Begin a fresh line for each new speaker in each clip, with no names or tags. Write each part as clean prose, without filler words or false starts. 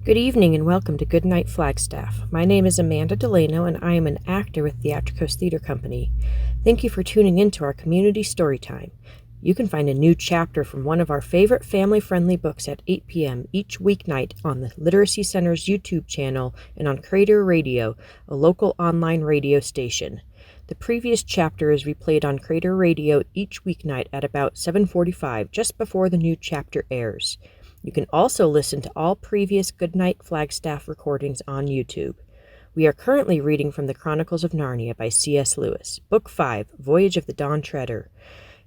Good evening and welcome to Goodnight Flagstaff. My name is Amanda DeLano and I am an actor with Theatricos Theater Company. Thank you for tuning in to our community story time. You can find a new chapter from one of our favorite family-friendly books at 8 p.m. each weeknight on the Literacy Center's YouTube channel and on Crater Radio, a local online radio station. The previous chapter is replayed on Crater Radio each weeknight at about 7:45, just before the new chapter airs. You can also listen to all previous Goodnight Flagstaff recordings on YouTube. We are currently reading from the Chronicles of Narnia by C.S. Lewis, Book 5, Voyage of the Dawn Treader.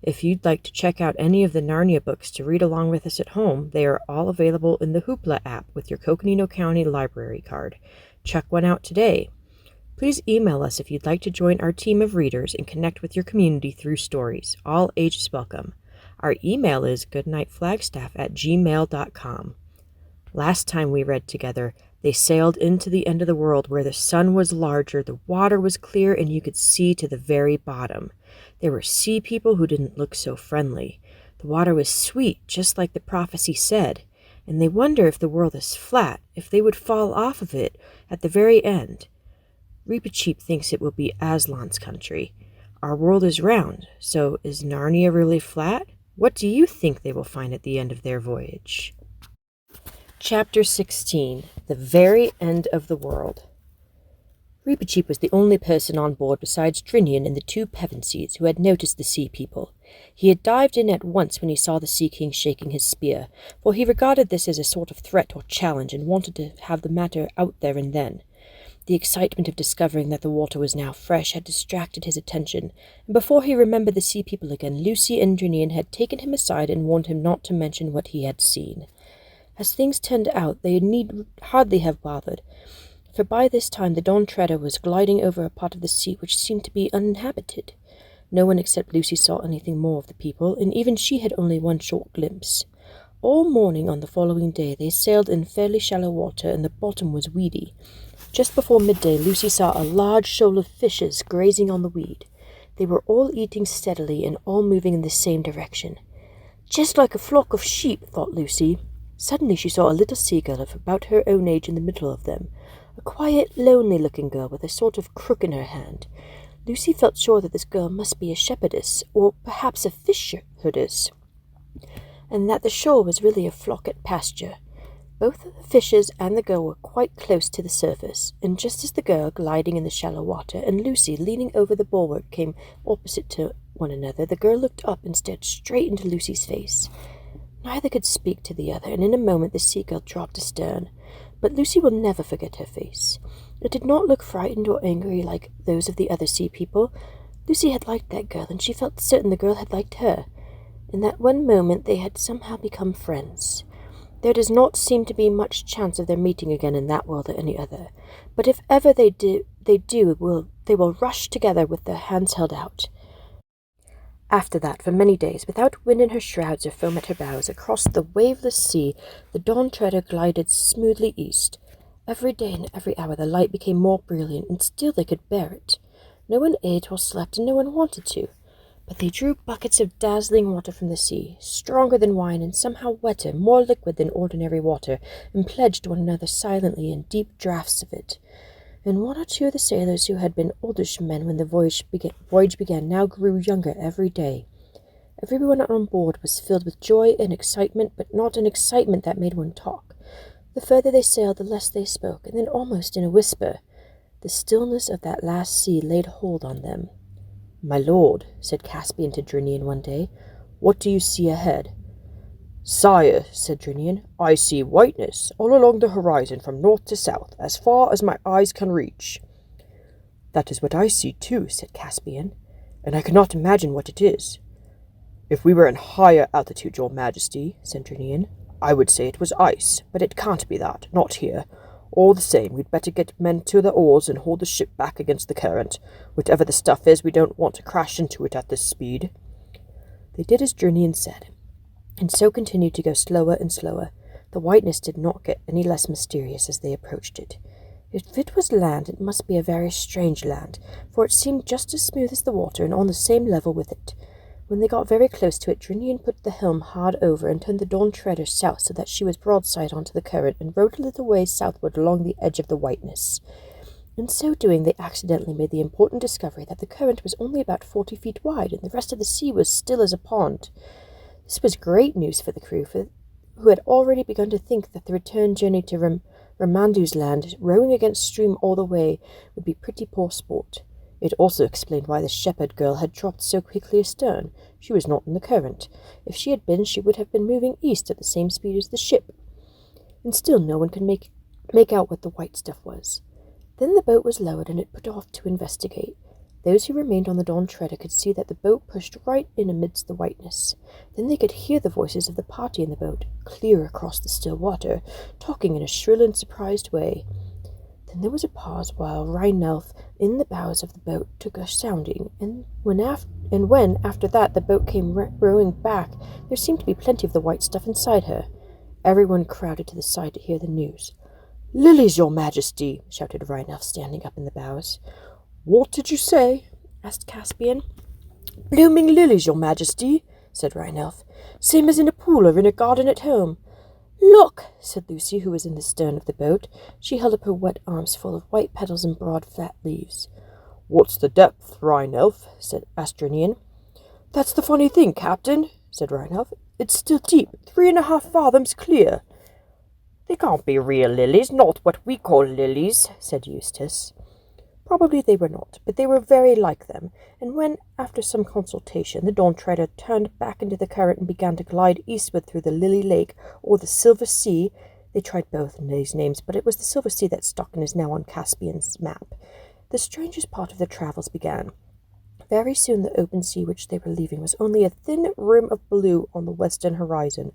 If you'd like to check out any of the Narnia books to read along with us at home, they are all available in the Hoopla app with your Coconino County library card. Check one out today. Please email us if you'd like to join our team of readers and connect with your community through stories. All ages welcome. Our email is goodnightflagstaff@gmail.com. Last time we read together, they sailed into the end of the world where the sun was larger, the water was clear, and you could see to the very bottom. There were sea people who didn't look so friendly. The water was sweet, just like the prophecy said, and they wonder if the world is flat, if they would fall off of it at the very end. Reepicheep thinks it will be Aslan's country. Our world is round, so is Narnia really flat? What do you think they will find at the end of their voyage? Chapter 16, The Very End of the World. Reepicheep was the only person on board besides Drinian and the two Pevensies who had noticed the sea people. He had dived in at once when he saw the Sea King shaking his spear, for he regarded this as a sort of threat or challenge and wanted to have the matter out there and then. The excitement of discovering that the water was now fresh had distracted his attention, and before he remembered the sea people again, Lucy and Drinian had taken him aside and warned him not to mention what he had seen. As things turned out, they need hardly have bothered, for by this time the Dawn Treader was gliding over a part of the sea which seemed to be uninhabited. No one except Lucy saw anything more of the people, and even she had only one short glimpse. All morning on the following day they sailed in fairly shallow water, and the bottom was weedy. Just before midday, Lucy saw a large shoal of fishes grazing on the weed. They were all eating steadily and all moving in the same direction. Just like a flock of sheep, thought Lucy. Suddenly she saw a little seagull of about her own age in the middle of them, a quiet, lonely-looking girl with a sort of crook in her hand. Lucy felt sure that this girl must be a shepherdess, or perhaps a fish-herdess, and that the shore was really a flock at pasture. Both the fishes and the girl were quite close to the surface, and just as the girl, gliding in the shallow water, and Lucy, leaning over the bulwark, came opposite to one another, the girl looked up and stared straight into Lucy's face. Neither could speak to the other, and in a moment the seagull dropped astern. But Lucy will never forget her face. It did not look frightened or angry like those of the other sea people. Lucy had liked that girl, and she felt certain the girl had liked her. In that one moment they had somehow become friends. There does not seem to be much chance of their meeting again in that world or any other, but if ever they do, they will rush together with their hands held out. After that, for many days, without wind in her shrouds or foam at her bows, across the waveless sea, the Dawn Treader glided smoothly east. Every day and every hour the light became more brilliant, and still they could bear it. No one ate or slept, and no one wanted to. But they drew buckets of dazzling water from the sea, stronger than wine and somehow wetter, more liquid than ordinary water, and pledged one another silently in deep draughts of it. And one or two of the sailors who had been oldish men when the voyage began now grew younger every day. Everyone on board was filled with joy and excitement, but not an excitement that made one talk. The further they sailed, the less they spoke, and then almost in a whisper. The stillness of that last sea laid hold on them. "My lord," said Caspian to Drinian one day, "what do you see ahead?" "Sire," said Drinian, "I see whiteness all along the horizon from north to south, as far as my eyes can reach." "That is what I see too," said Caspian, "and I cannot imagine what it is." "If we were in higher altitude, your majesty," said Drinian, "I would say it was ice, but it can't be that, not here. All the same, we'd better get men to the oars and hold the ship back against the current. Whatever the stuff is, we don't want to crash into it at this speed." They did as Drinian said, and so continued to go slower and slower. The whiteness did not get any less mysterious as they approached it. If it was land, it must be a very strange land, for it seemed just as smooth as the water and on the same level with it. When they got very close to it, Drinian put the helm hard over and turned the Dawn Treader south so that she was broadside onto the current and rowed a little way southward along the edge of the whiteness. In so doing, they accidentally made the important discovery that the current was only about 40 feet wide and the rest of the sea was still as a pond. This was great news for the crew, who had already begun to think that the return journey to Ramandu's land, rowing against stream all the way, would be pretty poor sport. It also explained why the shepherd girl had dropped so quickly astern. She was not in the current. If she had been, she would have been moving east at the same speed as the ship. And still no one could make out what the white stuff was. Then the boat was lowered and it put off to investigate. Those who remained on the Dawn Treader could see that the boat pushed right in amidst the whiteness. Then they could hear the voices of the party in the boat, clear across the still water, talking in a shrill and surprised way. Then there was a pause while Rheinelf, in the bows of the boat, took a sounding, and when after that the boat came rowing back, there seemed to be plenty of the white stuff inside her. Everyone crowded to the side to hear the news. "Lilies, your majesty!" shouted Rheinelf, standing up in the bows. "What did you say?" asked Caspian. "Blooming lilies, your majesty," said Rheinelf. "Same as in a pool or in a garden at home." "Look," said Lucy, who was in the stern of the boat. She held up her wet arms full of white petals and broad flat leaves. "What's the depth, Rheinelf?" asked Drinian. "That's the funny thing, Captain," said Rheinelf. "It's still deep, 3.5 fathoms clear." "They can't be real lilies, not what we call lilies," said Eustace. Probably they were not, but they were very like them, and when, after some consultation, the Dawn Treader turned back into the current and began to glide eastward through the Lily Lake or the Silver Sea, they tried both in these names, but it was the Silver Sea that stuck and is now on Caspian's map. The strangest part of their travels began. Very soon the open sea which they were leaving was only a thin rim of blue on the western horizon.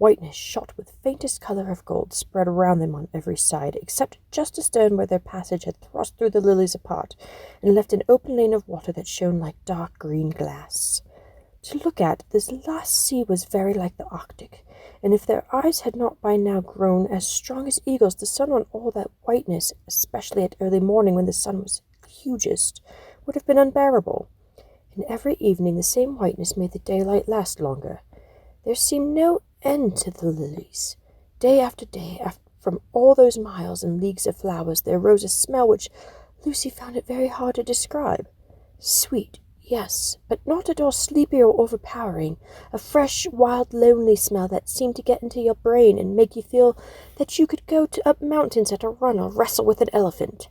Whiteness, shot with faintest colour of gold, spread around them on every side, except just astern where their passage had thrust through the lilies apart, and left an open lane of water that shone like dark green glass. To look at, this last sea was very like the Arctic, and if their eyes had not by now grown as strong as eagles, the sun on all that whiteness, especially at early morning when the sun was hugest, would have been unbearable. And every evening the same whiteness made the daylight last longer. There seemed no end to the lilies. Day after day, from all those miles and leagues of flowers, there rose a smell which Lucy found it very hard to describe. Sweet, yes, but not at all sleepy or overpowering. A fresh, wild, lonely smell that seemed to get into your brain and make you feel that you could go up mountains at a run or wrestle with an elephant.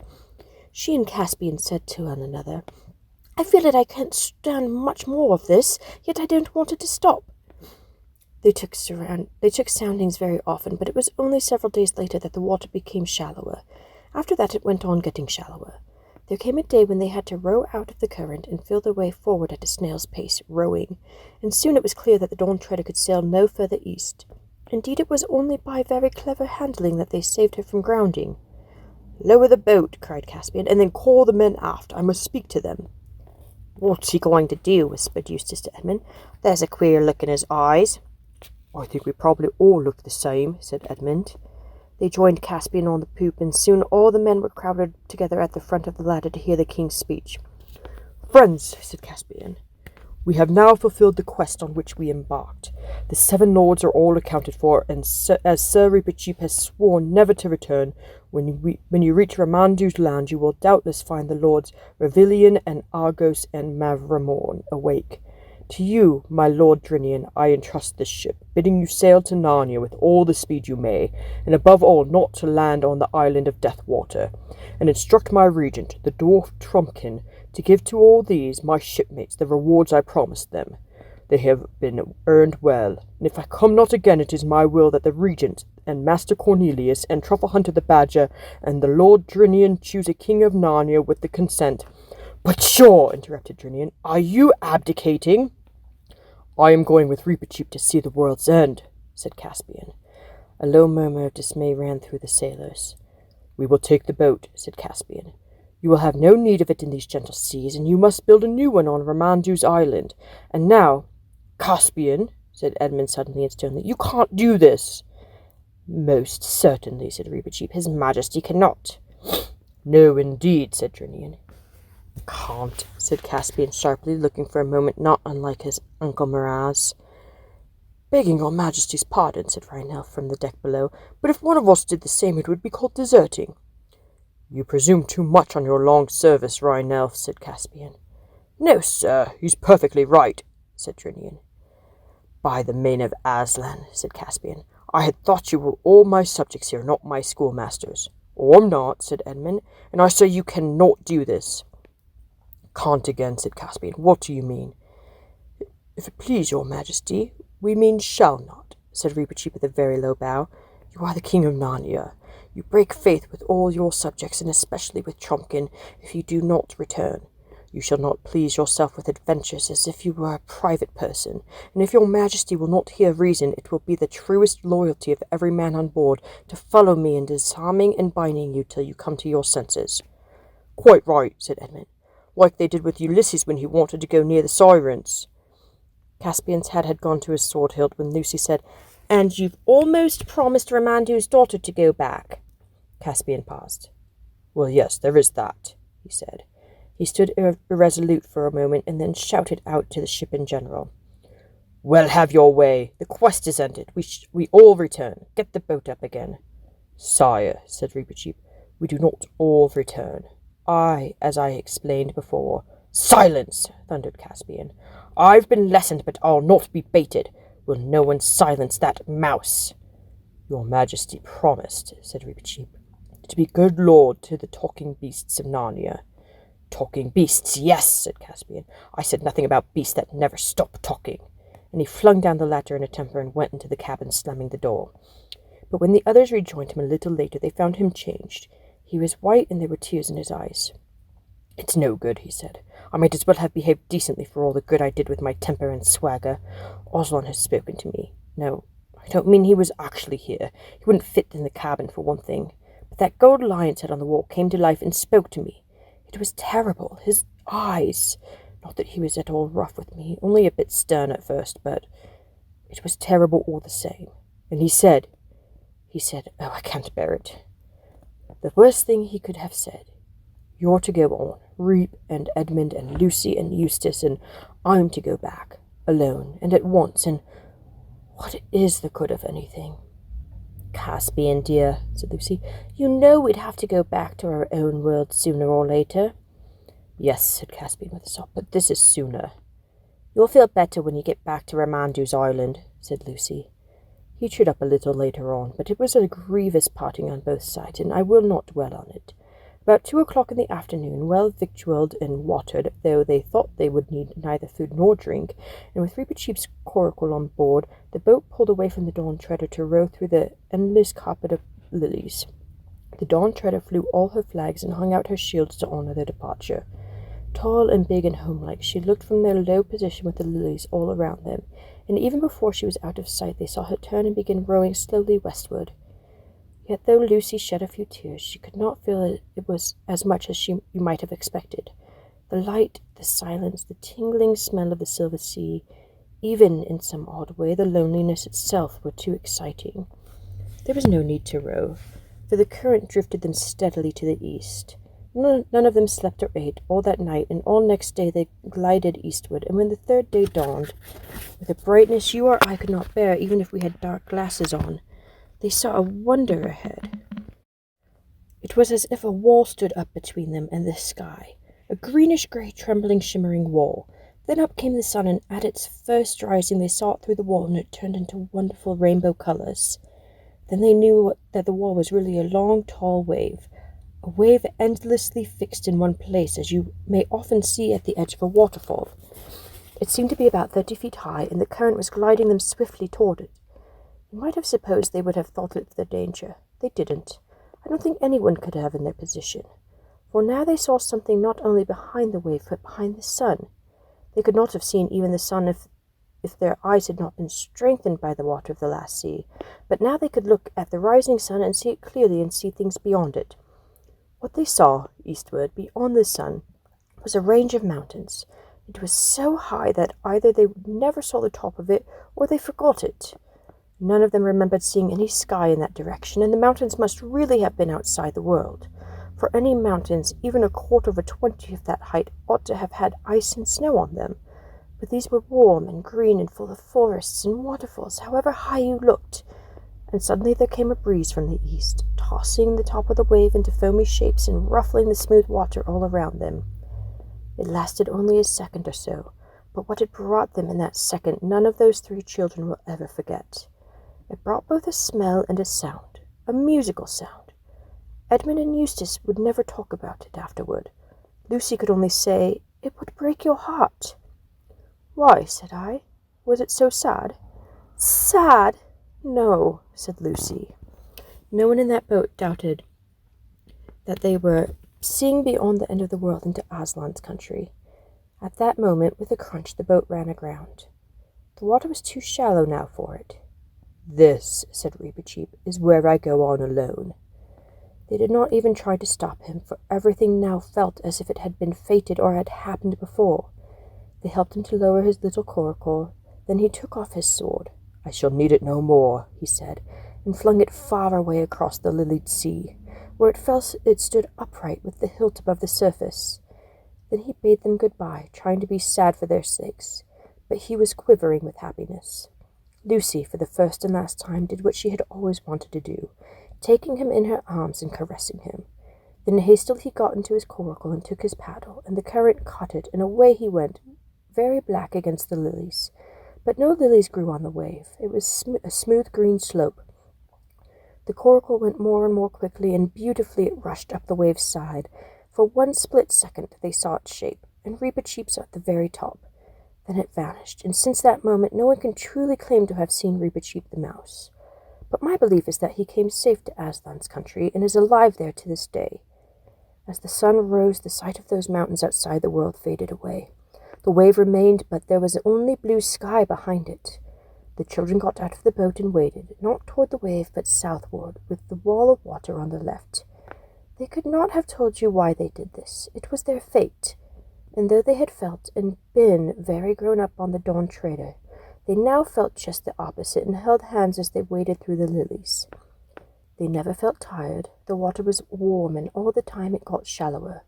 She and Caspian said to one another, "I feel that I can't stand much more of this, yet I don't want it to stop." They took soundings very often, but it was only several days later that the water became shallower. After that it went on getting shallower. There came a day when they had to row out of the current and feel their way forward at a snail's pace, rowing, and soon it was clear that the Dawn Treader could sail no further east. Indeed, it was only by very clever handling that they saved her from grounding. "Lower the boat," cried Caspian, "and then call the men aft. I must speak to them." "What's he going to do?" whispered Eustace to Edmund. "There's a queer look in his eyes." "I think we probably all look the same," said Edmund. They joined Caspian on the poop, and soon all the men were crowded together at the front of the ladder to hear the king's speech. "Friends," said Caspian, "we have now fulfilled the quest on which we embarked. The 7 lords are all accounted for, and as Sir Reepicheep has sworn never to return, when you reach Ramandu's land, you will doubtless find the lords Revilian and Argos and Mavramorn awake. To you, my lord Drinian, I entrust this ship, bidding you sail to Narnia with all the speed you may, and above all not to land on the island of Deathwater, and instruct my regent, the dwarf Trumpkin, to give to all these, my shipmates, the rewards I promised them. They have been earned well, and if I come not again, it is my will that the regent, and Master Cornelius, and Truffle Hunter the Badger, and the Lord Drinian choose a king of Narnia with the consent—" "But sure," interrupted Drinian, "are you abdicating?" "I am going with Reepicheep to see the world's end," said Caspian. A low murmur of dismay ran through the sailors. "We will take the boat," said Caspian. "You will have no need of it in these gentle seas, and you must build a new one on Ramandu's island. And now—" "Caspian," said Edmund suddenly and sternly, "you can't do this." "Most certainly," said Reepicheep. "His Majesty cannot." "No, indeed," said Drinian. Can't, said Caspian sharply, looking for a moment not unlike his Uncle Miraz. Begging your Majesty's pardon, said Rhinelf from the deck below, but if one of us did the same it would be called deserting. You presume too much on your long service, Rhinelf, said Caspian. No, sir, he's perfectly right, said Trinian. By the mane of Aslan, said Caspian, I had thought you were all my subjects here, not my schoolmasters. I'm not, said Edmund, and I say you cannot do this. Can't again, said Caspian. What do you mean? If it please your Majesty, we mean shall not, said Reepicheep with a very low bow. You are the King of Narnia. You break faith with all your subjects, and especially with Trumpkin, if you do not return. You shall not please yourself with adventures as if you were a private person, and if your Majesty will not hear reason, it will be the truest loyalty of every man on board to follow me in disarming and binding you till you come to your senses. Quite right, said Edmund, like they did with Ulysses when he wanted to go near the Sirens. Caspian's head had gone to his sword hilt when Lucy said, And you've almost promised Ramandu's daughter to go back. Caspian paused. Well, yes, there is that, he said. He stood irresolute for a moment and then shouted out to the ship in general. Well, have your way. The quest is ended. We all return. Get the boat up again. Sire, said Reepicheep, we do not all return. As I explained before. Silence, thundered Caspian. I've been lessoned, but I'll not be baited. Will no one silence that mouse? Your Majesty promised, said Reepicheep, to be good lord to the talking beasts of Narnia. Talking beasts, yes, said Caspian. I said nothing about beasts that never stop talking. And he flung down the ladder in a temper and went into the cabin, slamming the door. But when the others rejoined him a little later, they found him changed. He was white, and there were tears in his eyes. It's no good, he said. I might as well have behaved decently for all the good I did with my temper and swagger. Aslan has spoken to me. No, I don't mean he was actually here. He wouldn't fit in the cabin, for one thing. But that gold lion's head on the wall came to life and spoke to me. It was terrible. His eyes. Not that he was at all rough with me, only a bit stern at first, but it was terrible all the same. And he said, oh, I can't bear it. The worst thing he could have said. You're to go on, Reep and Edmund and Lucy and Eustace, and I'm to go back, alone, and at once, and what is the good of anything? Caspian, dear, said Lucy, you know we'd have to go back to our own world sooner or later. Yes, said Caspian with a sob, but this is sooner. You'll feel better when you get back to Ramandu's island, said Lucy. He cheered up a little later on, but it was a grievous parting on both sides, and I will not dwell on it. About 2 o'clock in the afternoon, well victualled and watered, though they thought they would need neither food nor drink, and with Reepicheep's coracle on board, the boat pulled away from the Dawn Treader to row through the endless carpet of lilies. The Dawn Treader flew all her flags and hung out her shields to honor their departure. Tall and big and homelike, she looked from their low position with the lilies all around them, and even before she was out of sight, they saw her turn and begin rowing slowly westward. Yet though Lucy shed a few tears, she could not feel it was as much as you might have expected. The light, the silence, the tingling smell of the silver sea, even, in some odd way, the loneliness itself were too exciting. There was no need to row, for the current drifted them steadily to the east. None of them slept or ate all that night, and all next day they glided eastward, and when the third day dawned, with a brightness you or I could not bear even if we had dark glasses on, they saw a wonder ahead. It was as if a wall stood up between them and the sky, a greenish-grey, trembling, shimmering wall. Then up came the sun, and at its first rising they saw it through the wall, and it turned into wonderful rainbow colors. Then they knew that the wall was really a long, tall wave, a wave endlessly fixed in one place, as you may often see at the edge of a waterfall. It seemed to be about 30 feet high, and the current was gliding them swiftly toward it. You might have supposed they would have thought it the danger. They didn't. I don't think anyone could have in their position. For now they saw something not only behind the wave, but behind the sun. They could not have seen even the sun if their eyes had not been strengthened by the water of the last sea. But now they could look at the rising sun and see it clearly and see things beyond it. What they saw, eastward, beyond the sun, was a range of mountains. It was so high that either they never saw the top of it, or they forgot it. None of them remembered seeing any sky in that direction, and the mountains must really have been outside the world. For any mountains, even a quarter of a 20th that height, ought to have had ice and snow on them. But these were warm and green and full of forests and waterfalls, however high you looked. And suddenly there came a breeze from the east, tossing the top of the wave into foamy shapes and ruffling the smooth water all around them. It lasted only a second or so, but what it brought them in that second none of those 3 children will ever forget. It brought both a smell and a sound, a musical sound. Edmund and Eustace would never talk about it afterward. Lucy could only say, "It would break your heart." "Why?" said I. "Was it so sad?" "Sad? No," said Lucy. No one in that boat doubted that they were seeing beyond the end of the world into Aslan's country. At that moment, with a crunch, the boat ran aground. The water was too shallow now for it. "This," said Reepicheep, "is where I go on alone." They did not even try to stop him, for everything now felt as if it had been fated or had happened before. They helped him to lower his little coracle. Then he took off his sword. "I shall need it no more," he said, and flung it far away across the lilied sea. Where it stood upright with the hilt above the surface. Then he bade them goodbye, trying to be sad for their sakes, but he was quivering with happiness. Lucy, for the first and last time, did what she had always wanted to do, taking him in her arms and caressing him. Then hastily he got into his coracle and took his paddle, and the current caught it, and away he went, very black against the lilies. But no lilies grew on the wave. It was a smooth green slope. The coracle went more and more quickly, and beautifully it rushed up the wave's side. For one split second they saw its shape, and Reepicheep's at the very top. Then it vanished, and since that moment no one can truly claim to have seen Reepicheep the mouse. But my belief is that he came safe to Aslan's country, and is alive there to this day. As the sun rose, the sight of those mountains outside the world faded away. The wave remained, but there was only blue sky behind it. The children got out of the boat and waded, not toward the wave, but southward, with the wall of water on the left. They could not have told you why they did this. It was their fate. And though they had felt and been very grown up on the Dawn Trader, they now felt just the opposite and held hands as they waded through the lilies. They never felt tired. The water was warm, and all the time it got shallower.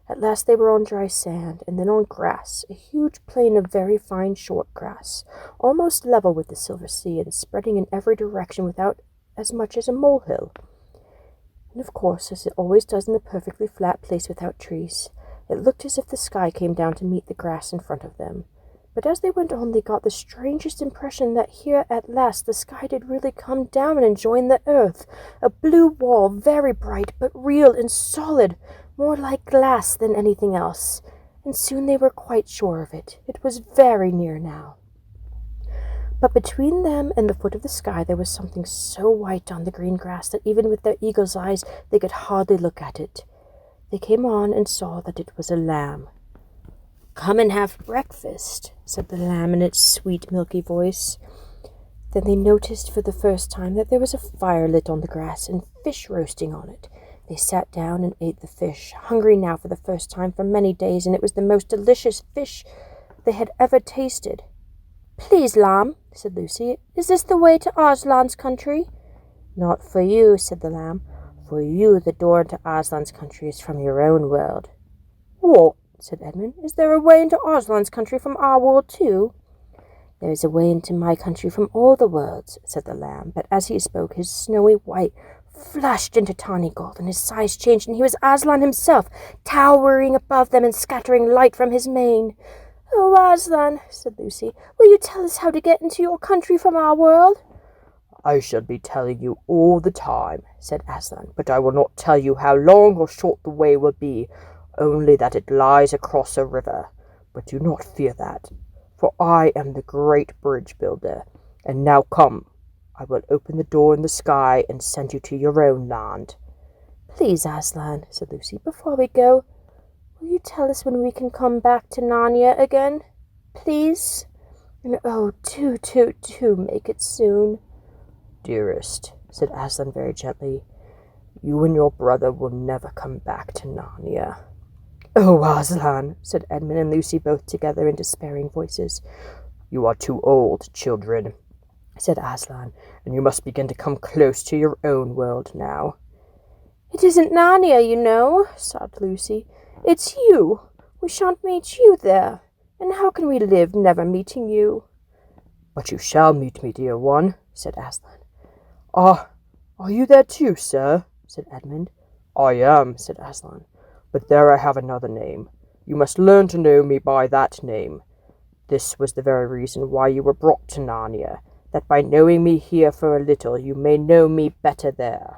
At last they were on dry sand, and then on grass, a huge plain of very fine short grass, almost level with the silver sea, and spreading in every direction without as much as a molehill. And of course, as it always does in a perfectly flat place without trees, it looked as if the sky came down to meet the grass in front of them. But as they went on, they got the strangest impression that here at last the sky did really come down and join the earth, a blue wall, very bright, but real and solid, more like glass than anything else, and soon they were quite sure of it. It was very near now. But between them and the foot of the sky there was something so white on the green grass that even with their eagle's eyes they could hardly look at it. They came on and saw that it was a lamb. "Come and have breakfast," said the lamb in its sweet, milky voice. Then they noticed for the first time that there was a fire lit on the grass and fish roasting on it. They sat down and ate the fish, hungry now for the first time for many days, and it was the most delicious fish they had ever tasted. "Please, lamb," said Lucy, "is this the way to Aslan's country?" "Not for you," said the lamb. "For you the door into Aslan's country is from your own world." "What?" said Edmund. "Is there a way into Aslan's country from our world too?" "There is a way into my country from all the worlds," said the lamb, but as he spoke his snowy white flashed into tawny gold, and his size changed, and he was Aslan himself, towering above them and scattering light from his mane. "Oh, Aslan," said Lucy, "will you tell us how to get into your country from our world?"
"I shall be telling you all the time," said Aslan, "but I will not tell you how long or short the way will be, only that it lies across a river. But do not fear that, for I am the great bridge builder. And now come, I will open the door in the sky and send you to your own land."
"Please, Aslan," said Lucy, "before we go, will you tell us when we can come back to Narnia again? Please? And oh, do make it soon."
"Dearest," said Aslan very gently, "you and your brother will never come back to Narnia."
"Oh, Aslan," said Edmund and Lucy both together in despairing voices.
"You are too old, children," said Aslan, "and you must begin to come close to your own world now."
It isn't Narnia, you know, sobbed Lucy. It's you. We shan't meet you there. And how can we live never meeting you?
But you shall meet me, dear one, said Aslan. Are you there too, sir? Said Edmund. I am, said Aslan, but there I have another name. You must learn to know me by that name. This was the very reason why you were brought to Narnia, that by knowing me here for a little you may know me better there.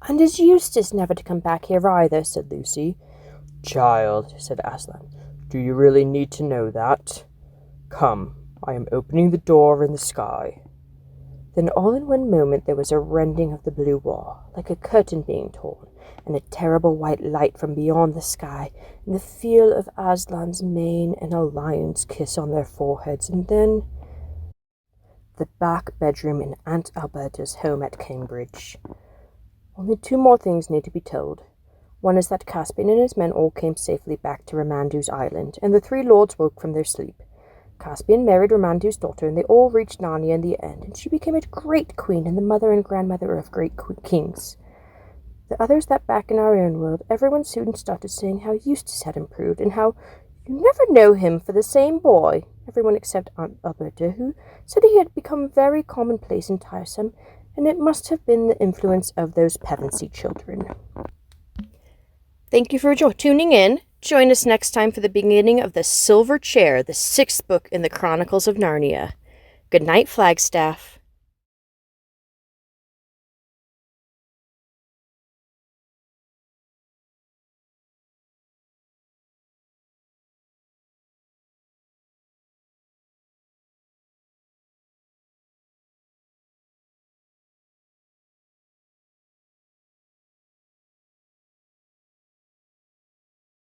And is Eustace never to come back here either? Said Lucy.
Child, said Aslan, do you really need to know that? Come, I am opening the door in the sky.
Then all in one moment there was a rending of the blue wall, like a curtain being torn, and a terrible white light from beyond the sky, and the feel of Aslan's mane and a lion's kiss on their foreheads, and then the back bedroom in Aunt Alberta's home at Cambridge. Only two more things need to be told. One is that Caspian and his men all came safely back to Ramandu's island, and the three lords woke from their sleep. Caspian married Ramandu's daughter, and they all reached Narnia in the end, and she became a great queen and the mother and grandmother of great kings. The others that back in our own world, everyone soon started saying how Eustace had improved, and how you never know him for the same boy, everyone except Aunt Alberta, who said he had become very commonplace and tiresome, and it must have been the influence of those Pevensey children. Thank you for tuning in. Join us next time for the beginning of The Silver Chair, the 6th book in the Chronicles of Narnia. Good night, Flagstaff.